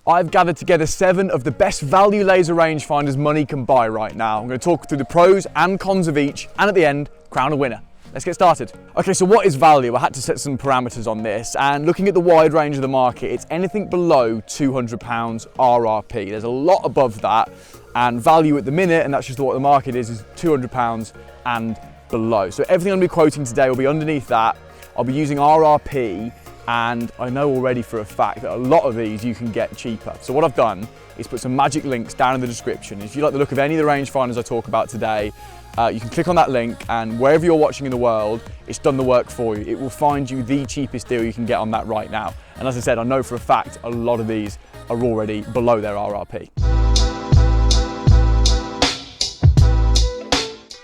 I've gathered together 7 of the best value laser rangefinders money can buy right now. I'm going to talk through the pros and cons of each, and at the end, crown a winner. Let's get started. Okay, so what is value? I had to set some parameters on this, and looking at the wide range of the market, it's anything below £200 RRP. There's a lot above that, and value at the minute, and that's just what the market is £200 and below. So everything I'm going to be quoting today will be underneath that. I'll be using RRP, and I know already for a fact that a lot of these you can get cheaper. So what I've done is put some magic links down in the description. If you like the look of any of the rangefinders I talk about today, you can click on that link, and wherever you're watching in the world, it's done the work for you. It will find you the cheapest deal you can get on that right now. And as I said, I know for a fact a lot of these are already below their RRP.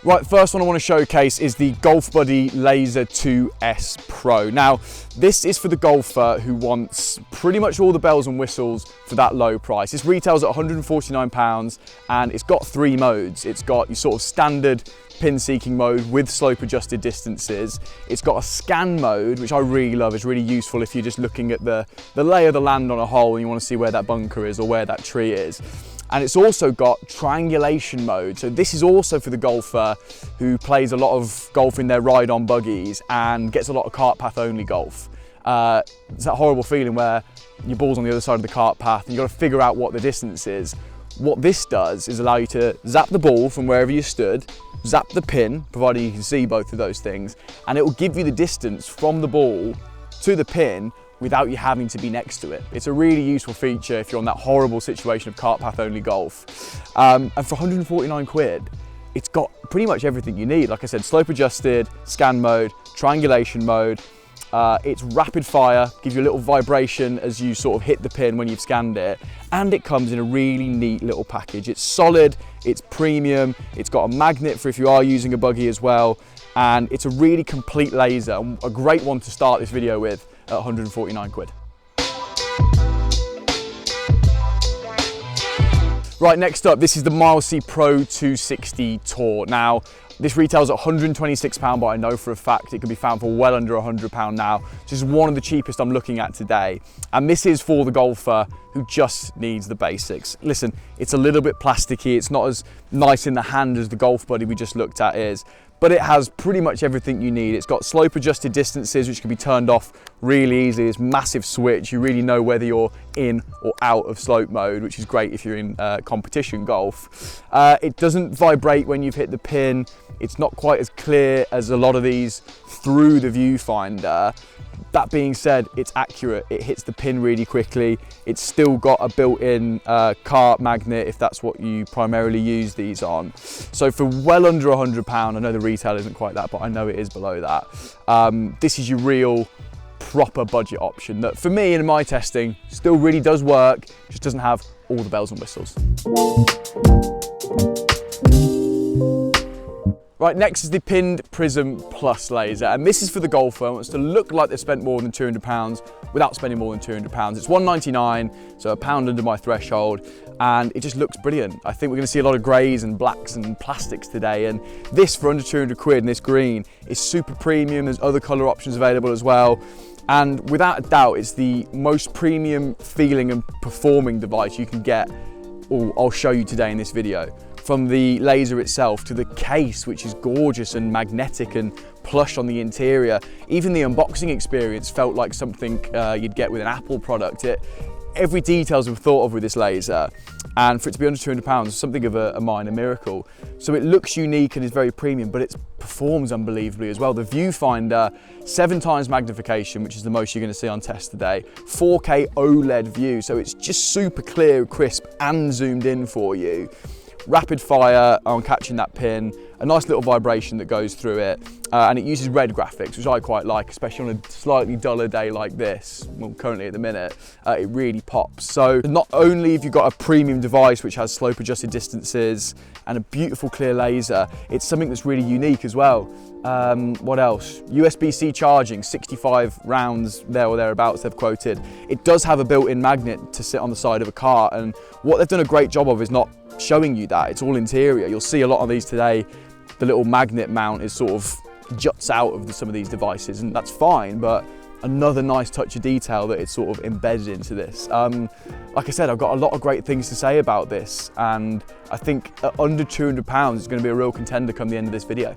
Right, first one I want to showcase is the GolfBuddy Laser 2S Pro. Now, this is for the golfer who wants pretty much all the bells and whistles for that low price. This retails at £149, and it's got 3 modes. It's got your sort of standard pin seeking mode with slope adjusted distances. It's got a scan mode, which I really love. It's really useful if you're just looking at the lay of the land on a hole and you want to see where that bunker is or where that tree is. And it's also got triangulation mode. So this is also for the golfer who plays a lot of golf in their ride-on buggies and gets a lot of cart path only golf. It's that horrible feeling where your ball's on the other side of the cart path and you've got to figure out what the distance is. What this does is allow you to zap the ball from wherever you stood, zap the pin, provided you can see both of those things, and it will give you the distance from the ball to the pin without you having to be next to it. It's a really useful feature if you're on that horrible situation of cart path only golf. And for 149 quid, it's got pretty much everything you need. Like I said, slope adjusted, scan mode, triangulation mode. It's rapid fire, gives you a little vibration as you sort of hit the pin when you've scanned it. And it comes in a really neat little package. It's solid, it's premium, it's got a magnet for if you are using a buggy as well. And it's a really complete laser, a great one to start this video with at 149 quid. Right, next up, this is the Mileseey Pro 260 Tour. Now, this retails at £126, but I know for a fact it can be found for well under £100 now. This is one of the cheapest I'm looking at today. And this is for the golfer who just needs the basics. Listen, it's a little bit plasticky. It's not as nice in the hand as the GolfBuddy we just looked at is, but it has pretty much everything you need. It's got slope adjusted distances, which can be turned off really easily. It's massive switch. You really know whether you're in or out of slope mode, which is great if you're in competition golf. It doesn't vibrate when you've hit the pin. It's not quite as clear as a lot of these through the viewfinder. That being said, it's accurate. It hits the pin really quickly. It's still got a built-in cart magnet if that's what you primarily use these on. So for well under £100, I know the retail isn't quite that, but I know it is below that. This is your real proper budget option that for me in my testing still really does work, just doesn't have all the bells and whistles. Right, next is the pinned Prism Plus laser, and this is for the golfer who wants to look like they spent more than £200 without spending more than £200. It's £199, so a pound under my threshold, and it just looks brilliant. I think we're going to see a lot of greys and blacks and plastics today, and this for under 200 quid in this green is super premium. There's other colour options available as well. And without a doubt, it's the most premium feeling and performing device you can get, or I'll show you today in this video. From the laser itself to the case, which is gorgeous and magnetic and plush on the interior. Even the unboxing experience felt like something you'd get with an Apple product. Every detail's been thought of with this laser, and for it to be under £200 is something of a minor miracle. So it looks unique and is very premium, but it performs unbelievably as well. The viewfinder, 7 times magnification, which is the most you're going to see on test today, 4K OLED view, so it's just super clear, crisp and zoomed in for you. Rapid fire on catching that pin, a nice little vibration that goes through it, and it uses red graphics, which I quite like, especially on a slightly duller day like this, well, currently at the minute, it really pops. So not only have you got a premium device which has slope adjusted distances and a beautiful clear laser, it's something that's really unique as well. What else? USB-C charging, 65 rounds there or thereabouts they've quoted. It does have a built-in magnet to sit on the side of a car, and what they've done a great job of is not showing you that. It's all interior. You'll see a lot of these today, the little magnet mount is sort of juts out of some of these devices, and that's fine, but another nice touch of detail that it's sort of embedded into this. Like I said, I've got a lot of great things to say about this, and I think at under £200 it's going to be a real contender come the end of this video.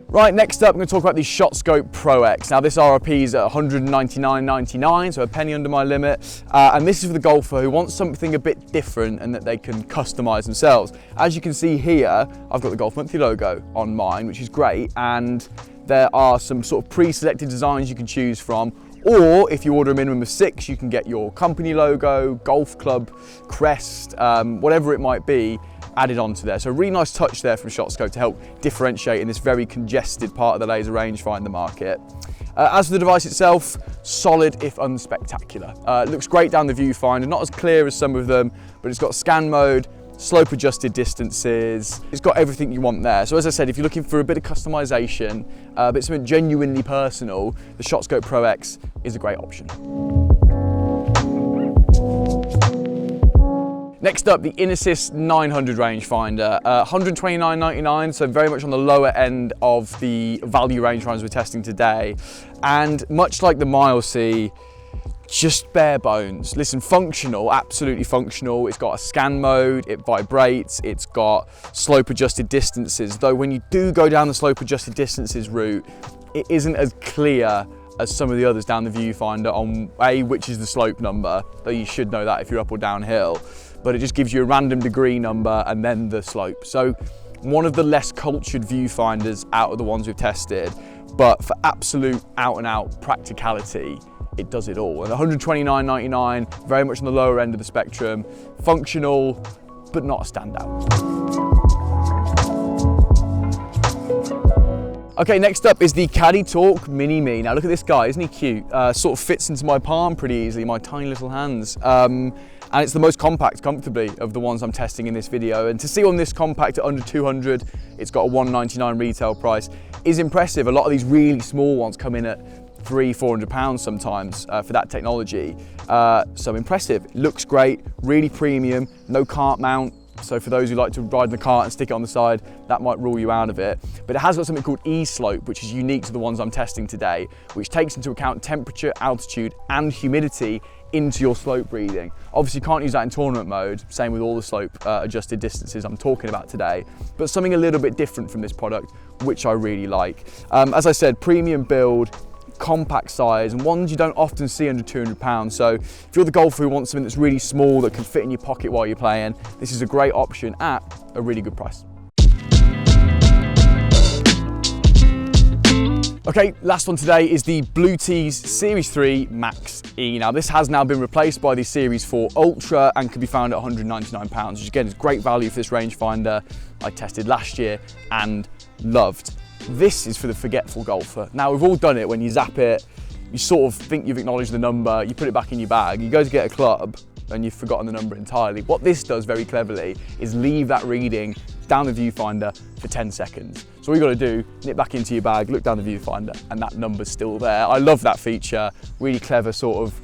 Right, next up, I'm going to talk about the ShotScope Pro X. Now, this RRP is at $199.99, so a penny under my limit. And this is for the golfer who wants something a bit different and that they can customize themselves. As you can see here, I've got the Golf Monthly logo on mine, which is great. And there are some sort of pre-selected designs you can choose from. Or if you order a minimum of 6, you can get your company logo, golf club, crest, whatever it might be, added onto there. So a really nice touch there from ShotScope to help differentiate in this very congested part of the laser rangefinder market. As for the device itself, solid if unspectacular. It looks great down the viewfinder, not as clear as some of them, but it's got scan mode, slope adjusted distances, it's got everything you want there. So as I said, if you're looking for a bit of customization, but something genuinely personal, the ShotScope Pro X is a great option. Next up, the Inesis 900 rangefinder, $129.99, so very much on the lower end of the value rangefinders we're testing today. And much like the Mileseey, just bare bones. Listen, functional, absolutely functional. It's got a scan mode, it vibrates, it's got slope adjusted distances, though when you do go down the slope adjusted distances route, it isn't as clear as some of the others down the viewfinder on which is the slope number, though you should know that if you're up or downhill. But it just gives you a random degree number and then the slope. So one of the less cultured viewfinders out of the ones we've tested, but for absolute out and out practicality, it does it all. And $129.99, very much on the lower end of the spectrum, functional, but not a standout. Okay, next up is the Caddy Talk Minimi. Now look at this guy, isn't he cute? Sort of fits into my palm pretty easily, my tiny little hands. And it's the most compact, comfortably, of the ones I'm testing in this video. And to see on this compact at under 200, it's got a $199 retail price, is impressive. A lot of these really small ones come in at £300–400 sometimes for that technology. So impressive, looks great, really premium, no cart mount. So for those who like to ride in the cart and stick it on the side, that might rule you out of it. But it has got something called E-Slope, which is unique to the ones I'm testing today, which takes into account temperature, altitude, and humidity into your slope reading. Obviously you can't use that in tournament mode, same with all the slope adjusted distances I'm talking about today, but something a little bit different from this product, which I really like. As I said, premium build, compact size, and ones you don't often see under £200. So if you're the golfer who wants something that's really small that can fit in your pocket while you're playing, this is a great option at a really good price. Okay, last one today is the Bluetooth Series 3 Max E. Now this has now been replaced by the Series 4 Ultra and can be found at £199, which again is great value for this rangefinder I tested last year and loved. This is for the forgetful golfer. Now we've all done it when you zap it, you sort of think you've acknowledged the number, you put it back in your bag, you go to get a club and you've forgotten the number entirely. What this does very cleverly is leave that reading down the viewfinder for 10 seconds. So all you got to do, nip back into your bag, look down the viewfinder, and that number's still there. I love that feature, really clever, sort of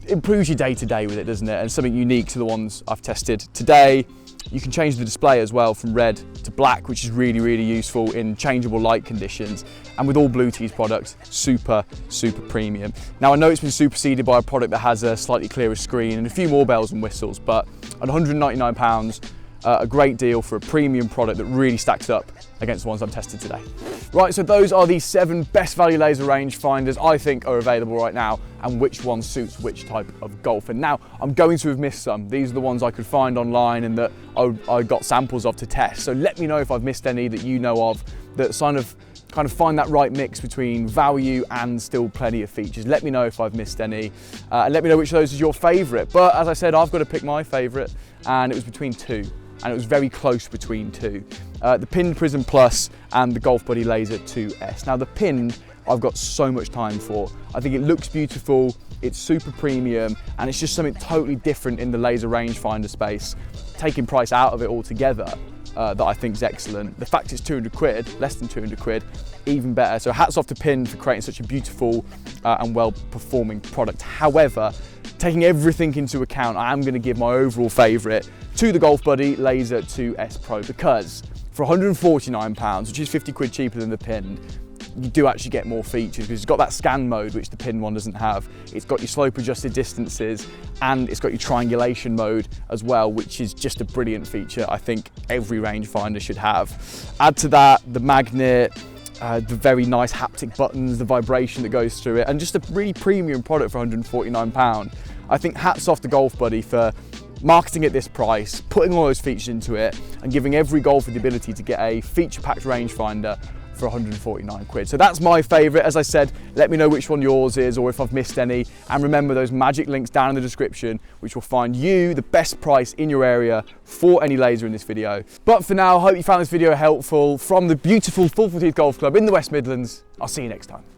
improves your day to day with it, doesn't it? And something unique to the ones I've tested today. You can change the display as well from red to black, which is really, really useful in changeable light conditions. And with all Bluetooth products, super, super premium. Now I know it's been superseded by a product that has a slightly clearer screen and a few more bells and whistles, but at £199, a great deal for a premium product that really stacks up against the ones I've tested today. Right, so those are the 7 best value laser rangefinders I think are available right now and which one suits which type of golf. And now I'm going to have missed some. These are the ones I could find online and that I got samples of to test. So let me know if I've missed any that you know of that kind of find that right mix between value and still plenty of features. Let me know if I've missed any and let me know which of those is your favourite. But as I said, I've got to pick my favourite and it was between 2. And it was very close between 2. The pinned Prism Plus and the GolfBuddy Laser 2S. Now the pinned, I've got so much time for. I think it looks beautiful, it's super premium, and it's just something totally different in the laser rangefinder space. Taking price out of it altogether, that I think is excellent. The fact it's 200 quid, less than 200 quid, even better. So hats off to Pinned for creating such a beautiful and well-performing product. However, taking everything into account, I am going to give my overall favourite to the GolfBuddy Laser 2S Pro because for £149, which is 50 quid cheaper than the Pinned, you do actually get more features because it's got that scan mode, which the Pinned one doesn't have. It's got your slope adjusted distances, and it's got your triangulation mode as well, which is just a brilliant feature I think every rangefinder should have. Add to that the magnet, the very nice haptic buttons, the vibration that goes through it, and just a really premium product for £149. I think hats off to GolfBuddy for marketing at this price, putting all those features into it, and giving every golfer the ability to get a feature-packed rangefinder for 149 quid. So that's my favourite. As I said, let me know which one yours is or if I've missed any. And remember those magic links down in the description, which will find you the best price in your area for any laser in this video. But for now, I hope you found this video helpful. From the beautiful Full Teeth Golf Club in the West Midlands, I'll see you next time.